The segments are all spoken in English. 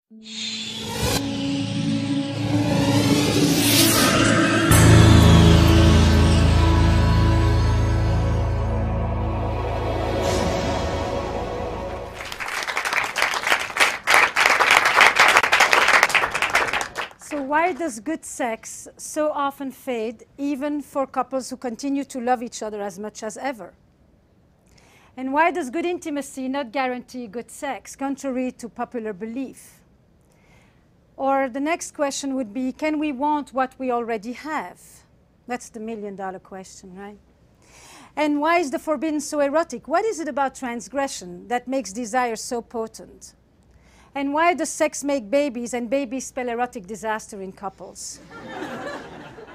So why does good sex so often fade, even for couples who continue to love each other as much as ever? And why does good intimacy not guarantee good sex, contrary to popular belief? Or the next question would be, can we want what we already have? That's the million-dollar question, right? And why is the forbidden so erotic? What is it about transgression that makes desire so potent? And why does sex make babies and babies spell erotic disaster in couples?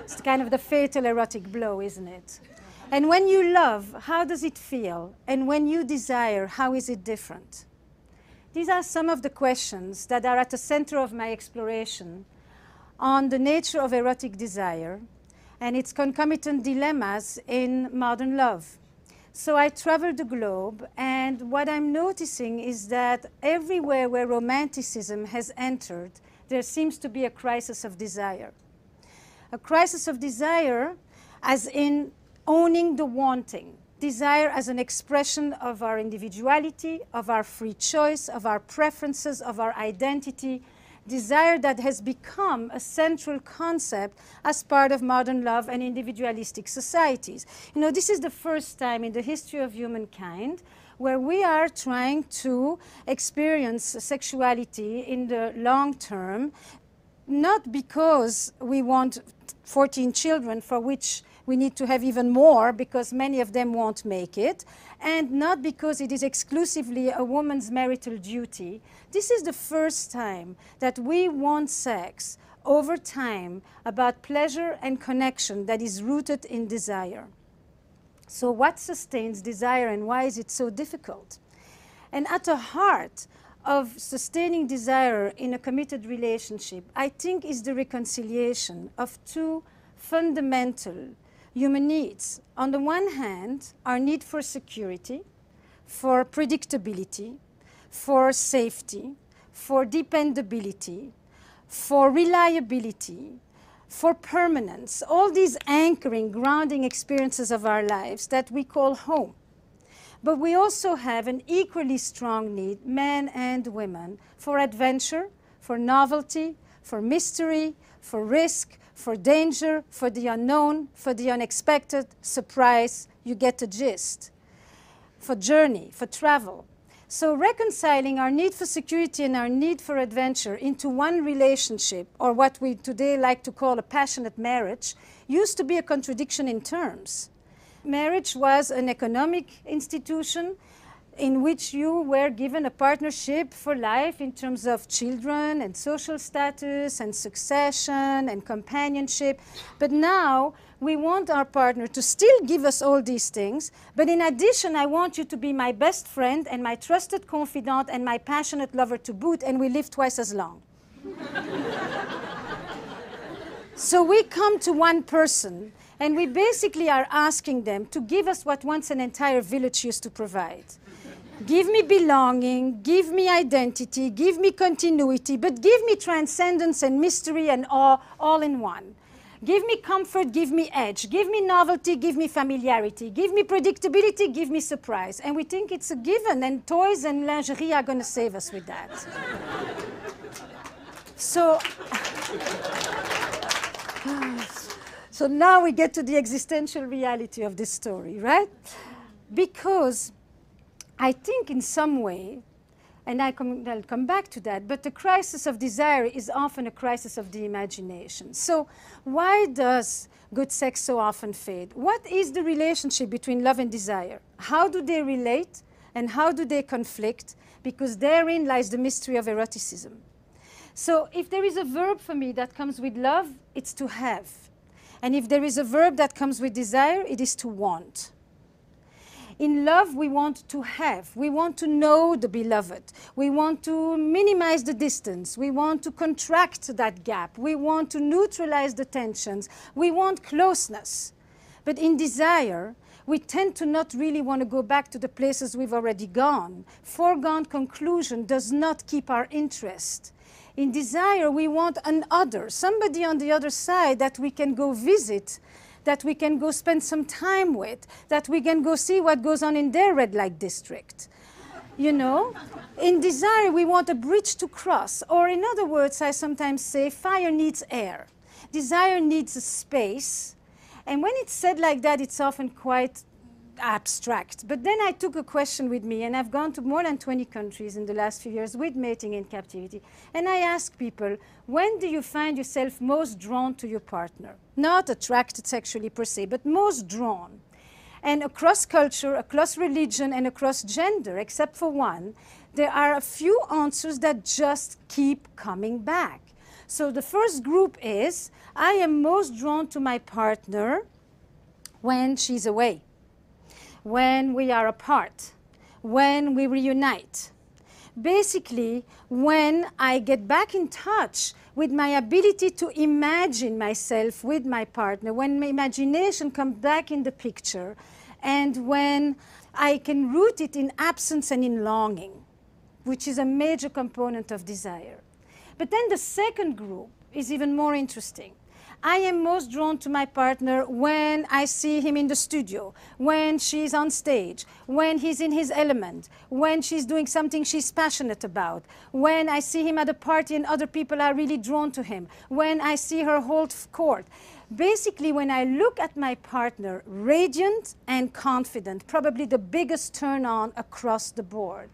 It's kind of the fatal erotic blow, isn't it? And when you love, how does it feel? And when you desire, how is it different? These are some of the questions that are at the center of my exploration on the nature of erotic desire and its concomitant dilemmas in modern love. So I traveled the globe, and what I'm noticing is that everywhere where romanticism has entered, there seems to be a crisis of desire. A crisis of desire as in owning the wanting. Desire as an expression of our individuality, of our free choice, of our preferences, of our identity. Desire that has become a central concept as part of modern love and individualistic societies. You know, this is the first time in the history of humankind where we are trying to experience sexuality in the long term, not because we want 14 children for which we need to have even more because many of them won't make it, and not because it is exclusively a woman's marital duty. This is the first time that we want sex over time about pleasure and connection that is rooted in desire. So what sustains desire and why is it so difficult? And at the heart of sustaining desire in a committed relationship, I think, is the reconciliation of two fundamental human needs. On the one hand, our need for security, for predictability, for safety, for dependability, for reliability, for permanence, all these anchoring, grounding experiences of our lives that we call home. But we also have an equally strong need, men and women, for adventure, for novelty, for mystery, for risk, for danger, for the unknown, for the unexpected, surprise, you get the gist, for journey, for travel. So reconciling our need for security and our need for adventure into one relationship, or what we today like to call a passionate marriage, used to be a contradiction in terms. Marriage was an economic institution in which you were given a partnership for life in terms of children and social status and succession and companionship. But now we want our partner to still give us all these things, but in addition, I want you to be my best friend and my trusted confidant and my passionate lover to boot, and we live twice as long. So we come to one person, and we basically are asking them to give us what once an entire village used to provide. Give me belonging, give me identity, give me continuity, but give me transcendence and mystery and awe all in one. Give me comfort, give me edge, give me novelty, give me familiarity, give me predictability, give me surprise. And we think it's a given, and toys and lingerie are going to save us with that. So now we get to the existential reality of this story, right? Because I think in some way, and I'll come back to that, but the crisis of desire is often a crisis of the imagination. So why does good sex so often fade? What is the relationship between love and desire? How do they relate and how do they conflict? Because therein lies the mystery of eroticism. So if there is a verb for me that comes with love, it's to have. And if there is a verb that comes with desire, it is to want. In love, we want to have. We want to know the beloved. We want to minimize the distance. We want to contract that gap. We want to neutralize the tensions. We want closeness. But in desire, we tend to not really want to go back to the places we've already gone. Foregone conclusion does not keep our interest. In desire, we want an other, somebody on the other side that we can go visit, that we can go spend some time with, that we can go see what goes on in their red light district. You know, in desire, we want a bridge to cross. Or in other words, I sometimes say, fire needs air. Desire needs a space. And when it's said like that, it's often quite abstract. But then I took a question with me, and I've gone to more than 20 countries in the last few years with mating in captivity. And I ask people, when do you find yourself most drawn to your partner? Not attracted sexually per se, but most drawn. And across culture, across religion, and across gender, except for one, there are a few answers that just keep coming back. So the first group is, I am most drawn to my partner when she's away, when we are apart, when we reunite. Basically, when I get back in touch with my ability to imagine myself with my partner, when my imagination comes back in the picture, and when I can root it in absence and in longing, which is a major component of desire. But then the second group is even more interesting. I am most drawn to my partner when I see him in the studio, when she's on stage, when he's in his element, when she's doing something she's passionate about, when I see him at a party and other people are really drawn to him, when I see her hold court. Basically, when I look at my partner, radiant and confident, probably the biggest turn on across the board.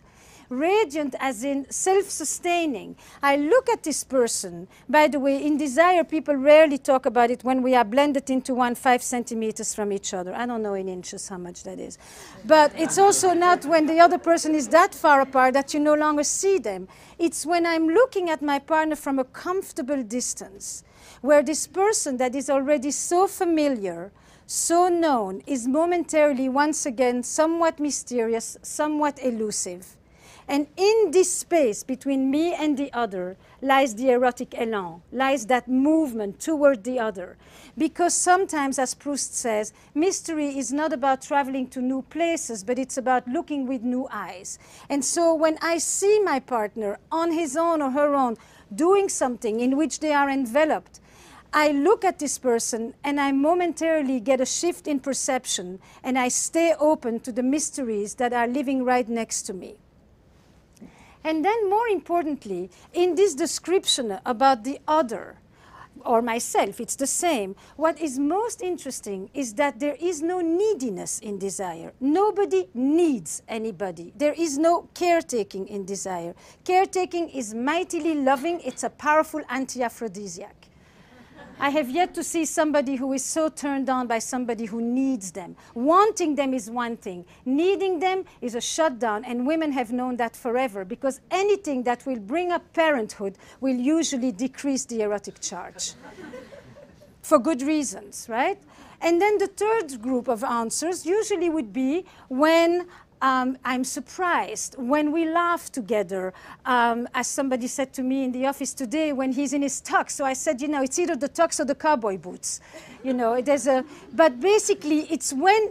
Radiant as in self-sustaining. I look at this person. By the way, in desire, people rarely talk about it when we are blended into 5 centimeters from each other. I don't know in inches how much that is. But it's also not when the other person is that far apart that you no longer see them. It's when I'm looking at my partner from a comfortable distance, where this person that is already so familiar, so known, is momentarily once again somewhat mysterious, somewhat elusive. And in this space between me and the other lies the erotic élan, lies that movement toward the other. Because sometimes, as Proust says, mystery is not about traveling to new places, but it's about looking with new eyes. And so when I see my partner on his own or her own doing something in which they are enveloped, I look at this person and I momentarily get a shift in perception, and I stay open to the mysteries that are living right next to me. And then, more importantly, in this description about the other, or myself, it's the same. What is most interesting is that there is no neediness in desire. Nobody needs anybody. There is no caretaking in desire. Caretaking is mightily loving. It's a powerful anti-aphrodisiac. I have yet to see somebody who is so turned on by somebody who needs them. Wanting them is one thing. Needing them is a shutdown, and women have known that forever, because anything that will bring up parenthood will usually decrease the erotic charge. For good reasons, right? And then the third group of answers usually would be when I'm surprised, when we laugh together, as somebody said to me in the office today, when he's in his tux. So I said, you know, it's either the tux or the cowboy boots. You know, but basically it's when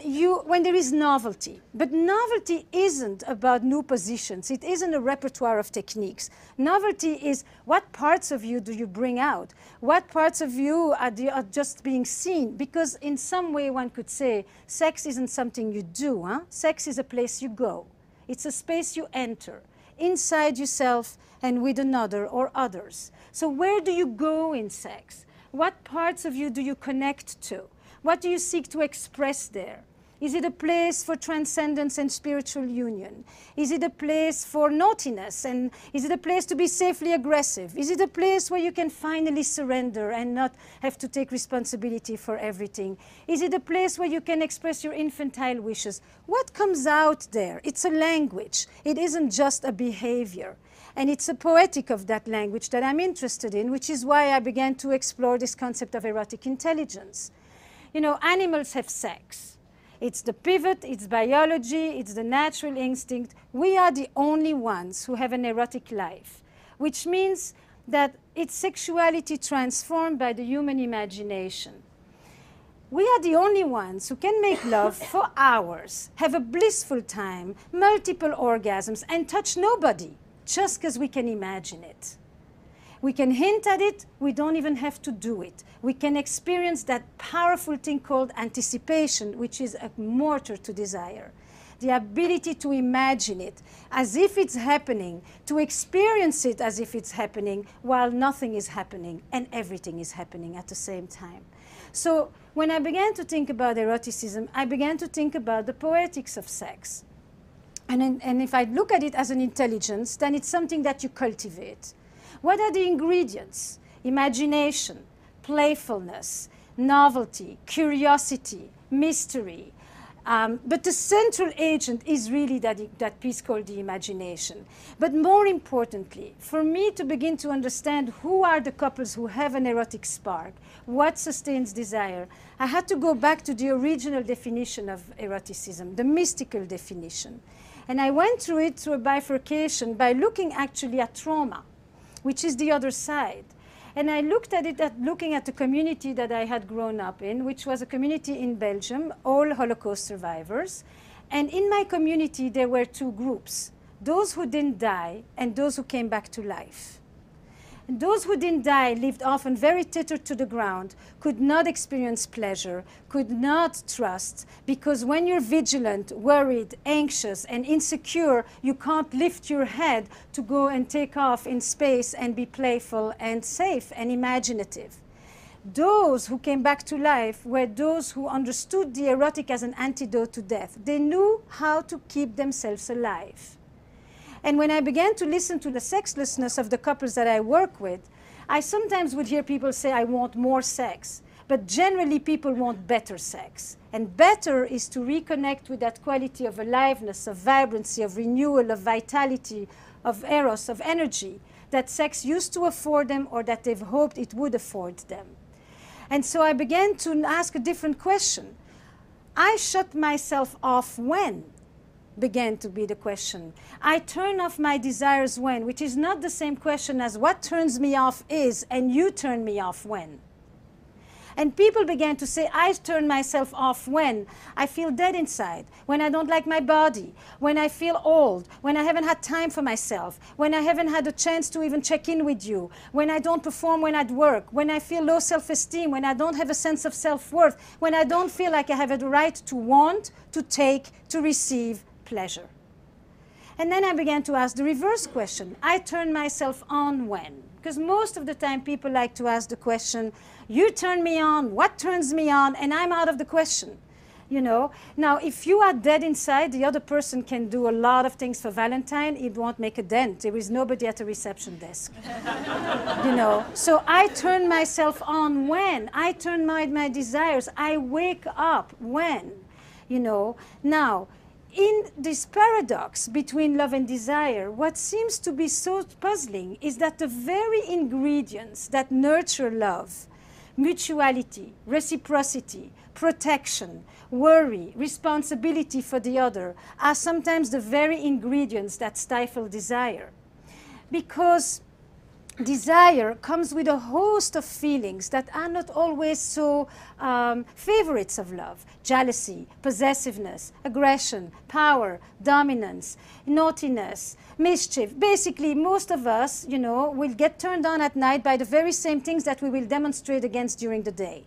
there is novelty. But novelty isn't about new positions. It isn't a repertoire of techniques. Novelty is, what parts of you do you bring out? What parts of you are just being seen? Because in some way one could say, sex isn't something you do, huh? Sex is a place you go. It's a space you enter, inside yourself and with another or others. So where do you go in sex? What parts of you do you connect to? What do you seek to express there? Is it a place for transcendence and spiritual union? Is it a place for naughtiness? And is it a place to be safely aggressive? Is it a place where you can finally surrender and not have to take responsibility for everything? Is it a place where you can express your infantile wishes? What comes out there? It's a language. It isn't just a behavior. And it's a poetic of that language that I'm interested in, which is why I began to explore this concept of erotic intelligence. You know, animals have sex. It's the pivot, it's biology, it's the natural instinct. We are the only ones who have an erotic life, which means that it's sexuality transformed by the human imagination. We are the only ones who can make love for hours, have a blissful time, multiple orgasms, and touch nobody, just because we can imagine it. We can hint at it, we don't even have to do it. We can experience that powerful thing called anticipation, which is a motor to desire. The ability to imagine it as if it's happening, to experience it as if it's happening, while nothing is happening and everything is happening at the same time. So when I began to think about eroticism, I began to think about the poetics of sex. And if I look at it as an intelligence, then it's something that you cultivate. What are the ingredients? Imagination, playfulness, novelty, curiosity, mystery. But the central agent is really that piece called the imagination. But more importantly, for me to begin to understand who are the couples who have an erotic spark, what sustains desire, I had to go back to the original definition of eroticism, the mystical definition. And I went through it through a bifurcation by looking actually at trauma, which is the other side. And I looked at it looking at the community that I had grown up in, which was a community in Belgium, all Holocaust survivors. And in my community, there were two groups, those who didn't die and those who came back to life. And those who didn't die lived often very tethered to the ground, could not experience pleasure, could not trust, because when you're vigilant, worried, anxious, and insecure, you can't lift your head to go and take off in space and be playful and safe and imaginative. Those who came back to life were those who understood the erotic as an antidote to death. They knew how to keep themselves alive. And when I began to listen to the sexlessness of the couples that I work with, I sometimes would hear people say, I want more sex. But generally, people want better sex. And better is to reconnect with that quality of aliveness, of vibrancy, of renewal, of vitality, of eros, of energy that sex used to afford them or that they've hoped it would afford them. And so I began to ask a different question. I shut myself off when? Began to be the question. I turn off my desires when, which is not the same question as what turns me off is, and you turn me off when. And people began to say, I turn myself off when I feel dead inside, when I don't like my body, when I feel old, when I haven't had time for myself, when I haven't had a chance to even check in with you, when I don't perform when at work, when I feel low self-esteem, when I don't have a sense of self-worth, when I don't feel like I have the right to want, to take, to receive pleasure. And then I began to ask the reverse question. I turn myself on when? Because most of the time people like to ask the question, you turn me on, what turns me on? And I'm out of the question. You know? Now, if you are dead inside, the other person can do a lot of things for Valentine. It won't make a dent. There is nobody at the reception desk. You know? So I turn myself on when? I turn my desires. I wake up when? You know? Now, in this paradox between love and desire, what seems to be so puzzling is that the very ingredients that nurture love, mutuality, reciprocity, protection, worry, responsibility for the other, are sometimes the very ingredients that stifle desire. Because desire comes with a host of feelings that are not always so favorites of love. Jealousy, possessiveness, aggression, power, dominance, naughtiness, mischief. Basically, most of us, you know, will get turned on at night by the very same things that we will demonstrate against during the day.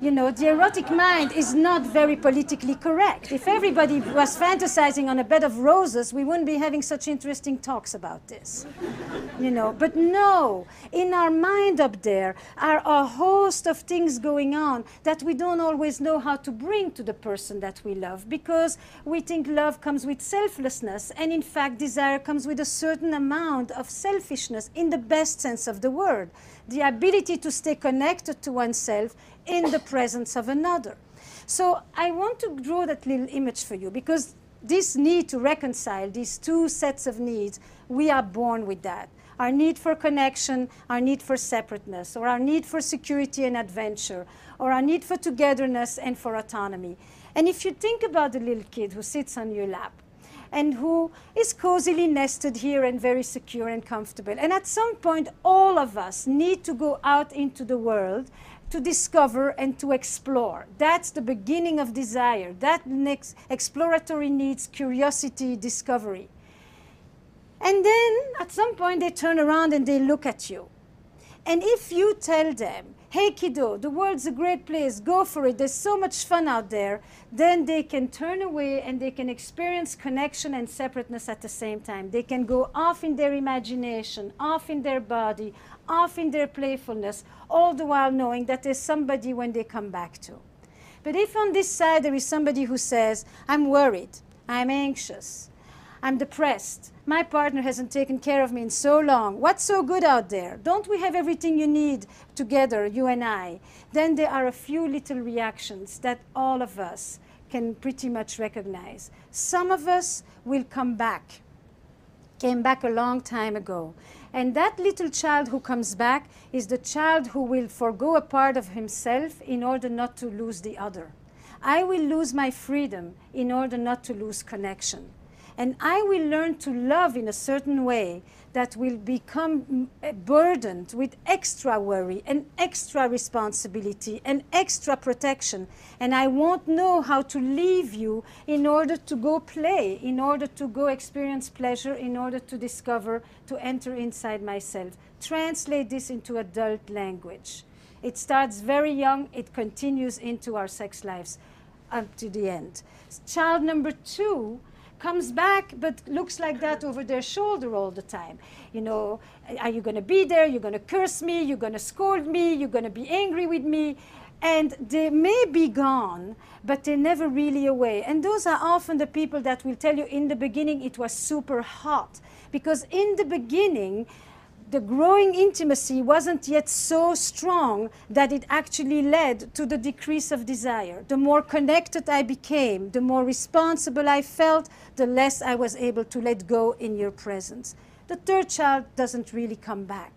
You know, the erotic mind is not very politically correct. If everybody was fantasizing on a bed of roses, we wouldn't be having such interesting talks about this. You know, but no, in our mind up there are a host of things going on that we don't always know how to bring to the person that we love, because we think love comes with selflessness, and in fact desire comes with a certain amount of selfishness in the best sense of the word. The ability to stay connected to oneself in the presence of another. So I want to draw that little image for you, because this need to reconcile these two sets of needs, we are born with that. Our need for connection, our need for separateness, or our need for security and adventure, or our need for togetherness and for autonomy. And if you think about the little kid who sits on your lap, and who is cozily nested here and very secure and comfortable. And at some point, all of us need to go out into the world to discover and to explore. That's the beginning of desire. That next exploratory needs curiosity, discovery. And then at some point they turn around and they look at you. And if you tell them, hey kiddo, the world's a great place, go for it, there's so much fun out there, then they can turn away and they can experience connection and separateness at the same time. They can go off in their imagination, off in their body, off in their playfulness, all the while knowing that there's somebody when they come back to. But if on this side there is somebody who says, I'm worried, I'm anxious, I'm depressed, my partner hasn't taken care of me in so long, what's so good out there? Don't we have everything you need together, you and I? Then there are a few little reactions that all of us can pretty much recognize. Some of us will come back, came back a long time ago. And that little child who comes back is the child who will forgo a part of himself in order not to lose the other. I will lose my freedom in order not to lose connection. And I will learn to love in a certain way that will become burdened with extra worry and extra responsibility and extra protection. And I won't know how to leave you in order to go play, in order to go experience pleasure, in order to discover, to enter inside myself. Translate this into adult language. It starts very young, it continues into our sex lives up to the end. Child number 2 comes back, but looks like that over their shoulder all the time. You know, are you going to be there? You're going to curse me? You're going to scold me? You're going to be angry with me? And they may be gone, but they're never really away. And those are often the people that will tell you in the beginning it was super hot. Because in the beginning, the growing intimacy wasn't yet so strong that it actually led to the decrease of desire. The more connected I became, the more responsible I felt, the less I was able to let go in your presence. The third child doesn't really come back.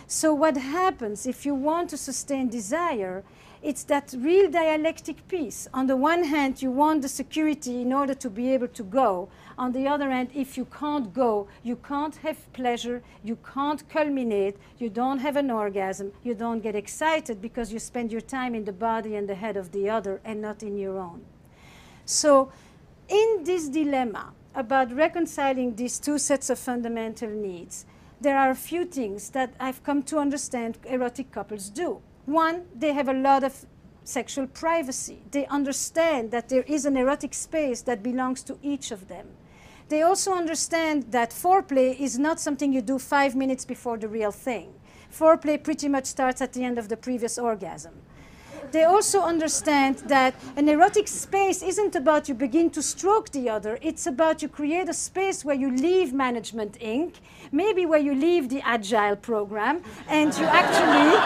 So what happens if you want to sustain desire, it's that real dialectic piece. On the one hand, you want the security in order to be able to go. On the other hand, if you can't go, you can't have pleasure, you can't culminate, you don't have an orgasm, you don't get excited because you spend your time in the body and the head of the other and not in your own. So in this dilemma about reconciling these two sets of fundamental needs, there are a few things that I've come to understand erotic couples do. One, they have a lot of sexual privacy. They understand that there is an erotic space that belongs to each of them. They also understand that foreplay is not something you do 5 minutes before the real thing. Foreplay pretty much starts at the end of the previous orgasm. They also understand that an erotic space isn't about you begin to stroke the other. It's about you create a space where you leave Management Inc., maybe where you leave the Agile program, and you actually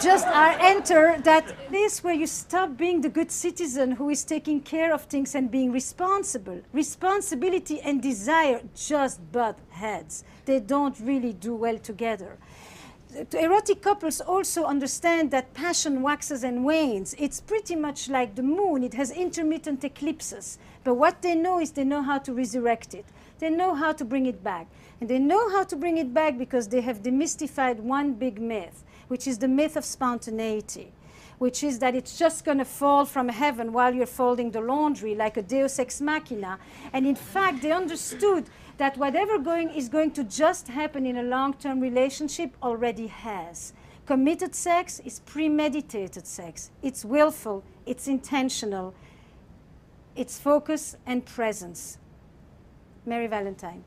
just enter that place where you stop being the good citizen who is taking care of things and being responsible. Responsibility and desire just butt heads. They don't really do well together. Erotic couples also understand that passion waxes and wanes. It's pretty much like the moon. It has intermittent eclipses. But what they know is they know how to resurrect it. They know how to bring it back. And they know how to bring it back because they have demystified one big myth, which is the myth of spontaneity, which is that it's just going to fall from heaven while you're folding the laundry like a deus ex machina. And in fact, they understood that whatever is going to just happen in a long-term relationship already has. Committed sex is premeditated sex. It's willful, it's intentional, it's focus and presence. Merry Valentine.